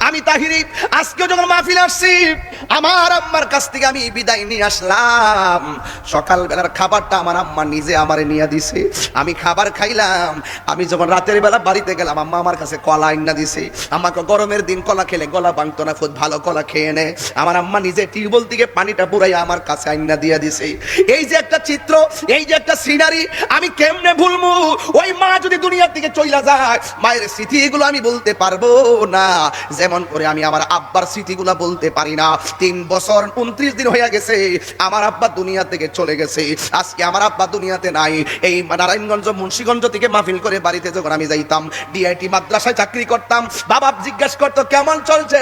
আমি তাহিরি আজকে যখন মাহফিল আসছি আমার আম্মার কাছ থেকে আমি বিদায় নিয়ে আসলাম। সকালবেলার খাবারটা আমার আম্মা নিজে আমারে নিয়ে দিছে, আমি খাবার খাইলাম। আমি যখন রাতের বেলা বাড়িতে গেলাম আম্মা আমার কাছে কলা আইনা দিছে। আমাকে গরমের দিন কলা খেলে গলা ভাঙতো না, খুব ভালো কলা খেয়ে নে। আমার আম্মা নিজে টিউবওয়েল থেকে পানিটা পুরাইয়া আমার কাছে আইনা দিয়ে দিছে। এই যে একটা চিত্র, এই যে একটা সিনারি, আমি কেমনে ভুলবো? ওই মা যদি দুনিয়া থেকে চইলা যায়, মায়ের স্মৃতিগুলো আমি বলতে পারবো না। যেমন করে আমি আমার আব্বার স্মৃতিগুলো বলতে পারি না। 3 বছর 29 দিন হয়ে গেছে আমার আব্বা দুনিয়া থেকে চলে গেছে। আজকে আমার আব্বা দুনিয়াতে নাই। এই নারায়ণগঞ্জ মুন্সিগঞ্জ থেকে মাহফিল করে বাড়িতে যখন আমি যাইতাম, ডিআইটি মাদ্রাসায় চাকরি করতাম, বাবা জিজ্ঞেস করতো কেমন চলছে,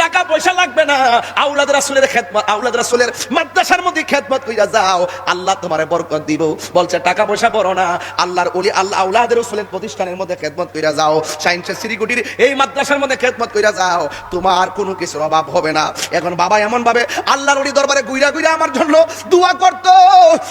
টাকা পয়সা লাগবে না, আওলাদ রাসূলের খেদমত, আওলাদ রাসূলের মাদ্রাসার মধ্যে খেদমত কইরা যাও, আল্লাহ তোমারে বরকত দিব। বলছে টাকা পয়সা বড় না, আল্লাহর ওলি, আল্লাহ আওলাদ রাসূলের প্রতিষ্ঠানের মধ্যে খেদমত কইরা যাও, সায়েন্সের শ্রীকুটির এই মাদ্রাসার মধ্যে খেদমত কইরা যাও, তোমার কোনো কিছুর অভাব হবে না। এখন বাবা এমন ভাবে আল্লাহর ওলি দরবারে গুইরা গুইরা আমার জন্য দোয়া করতো।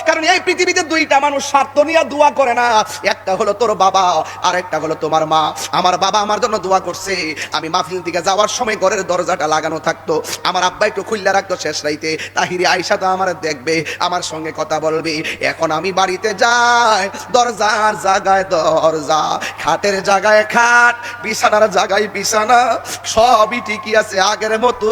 কারণ এই পৃথিবীতে দুইটা মানুষ স্বার্থ নিয়ে দোয়া করে না, একটা হলো তোর বাবা আর একটা হলো তোমার মা। আমার বাবা আমার জন্য দোয়া করছে। আমি মাহফিল থেকে যাওয়ার সময় ঘরের দরজাটা লাগানো থাকতো, আমার আব্বা একটু খুললা রাখতো শেষ রাইতে। তাহিরি আয়েশা তো আমার দেখবে, আমার সঙ্গে কথা বলবে। এখন আমি বাড়িতে যাই, দরজার জায়গায় দরজা, খাটের জায়গায় খাট, বিছানার জায়গায় বিছানা, সবই ঠিকই আছে আগের মতো।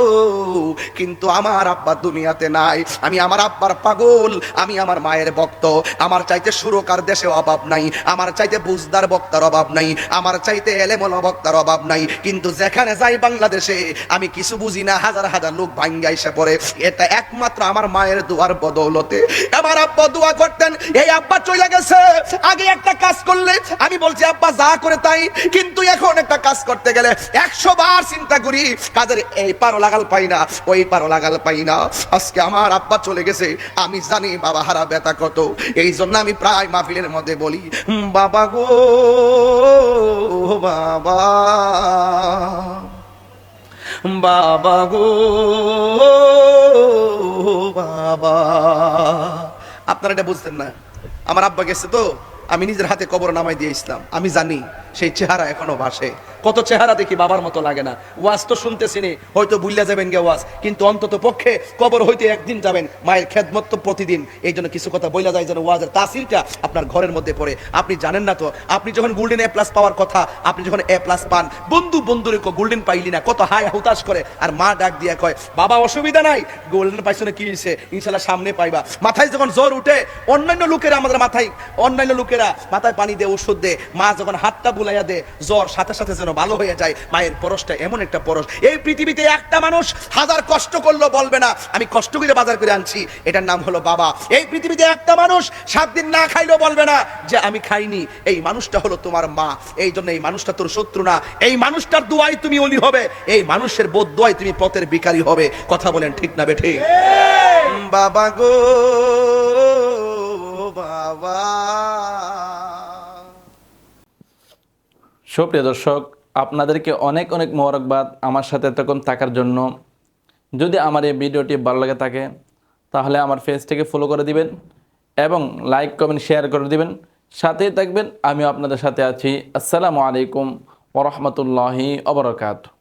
কিন্তু আমার আব্বা দুনিয়াতে নাই। আমি আমার আব্বার পাগল, আমি আমার মায়ের ভক্ত। আমার চাইতে সুরকার দেশে অভাব নাই, আমার চাইতে বুঝদার বক্তার অভাব নাই, আমার চাইতে এলেমল বক্তার অভাব নাই। কিন্তু যেখানে যাই বাংলাদেশে আমি কিছু বুঝি না, হাজার হাজার লোক ভাঙ্গা এসে পড়ে। এটা একমাত্র আমার মায়ের দোয়ার বদৌলতে। আমার আব্বা দোয়া করতেন, এই আব্বা চলে গেছে, আগে একটা কাজ করলে আমি বলছি আব্বা যা করে তাই, কিন্তু এখন একটা কাজ করতে গেলে 100 বার চিন্তা করি, কাজের এই পারো লাগাল পাই না, ওই পারো লাগাল পাই না। আজকে আমার আব্বা চলে গেছে, আমি জানি বাবা হারা ব্যথা কত। এই জন্য আমি প্রায় মাহফিলের মধ্যে বলি, বাবা গো বাবা, বাবা গো বাবা। আপনারা এটা বুঝতেন না। আমার আব্বা গেছে তো আমি নিজের হাতে কবর নামাই দিয়ে ইসলাম। আমি জানি সেই চেহারা এখনো ভাসে। কত চেহারা দেখি বাবার মতো লাগে না। ওয়াজ তো শুনতেছি নি, হয়তো ভুলিয়া যাবেন গে ওয়াজ, কিন্তু অন্তত পক্ষে কবর হইতে একদিন যাবেন, মায়ের খেদমত তো প্রতিদিন। এই জন্য কিছু কথা বইলা যায় যেন ওয়াজের তাসিরটা আপনার ঘরের মধ্যে পড়ে। আপনি জানেন না তো, আপনি যখন গোল্ডেন A+ পাওয়ার কথা, আপনি যখন A+ পান, বন্ধু বন্ধুরে গোল্ডেন পাইলি না, কত হায় হুতাশ করে, আর মা ডাক দিয়া কয় বাবা অসুবিধা নাই, গোল্ডেন পাইছো না, কি হয়েছে, ইনশাল্লাহ সামনে পাইবা। মাথায় যখন জ্বর উঠে, অন্যান্য লোকেরা আমাদের মাথায়, অন্যান্য লোকেরা মাথায় পানি দিয়ে ওষুধ দে, মা যখন হাতটা বুলাইয়া দে, জ্বর সাথে সাথে যেন ভালো হয়ে যায়। মায়ের পরশটা এমন একটা পরশ, এই পৃথিবীতে একটা মানুষ হাজার কষ্ট করলো বলবে না আমি কষ্ট করে বাজার করে আনছি, এটার নাম হলো বাবা। এই পৃথিবীতে একটা মানুষ 7 দিন না খাইলেও বলবে না যে আমি খাইনি, এই মানুষটা হলো তোমার মা। এই জন্য এই মানুষটা তোর শত্রু না, এই মানুষটার দোয়াই তুমি ওলি হবে, এই মানুষের বদদোয়াই তুমি পথের ভিখারি হবে। কথা বলেন ঠিক না বেঠে? বাবা গো বাবা। সুপ্রিয় দর্শক, আপনাদেরকে অনেক অনেক মোবারকবাদ আমার সাথে এতক্ষণ থাকার জন্য। যদি আমার এই ভিডিওটি ভালো লাগে থাকে তাহলে আমার পেজটিকে ফলো করে দিবেন এবং লাইক কমেন্ট শেয়ার করে দিবেন, সাথেই থাকবেন। আমিও আপনাদের সাথে আছি। আসসালামু আলাইকুম ওয়া রাহমাতুল্লাহি ওয়া বারাকাতুহু।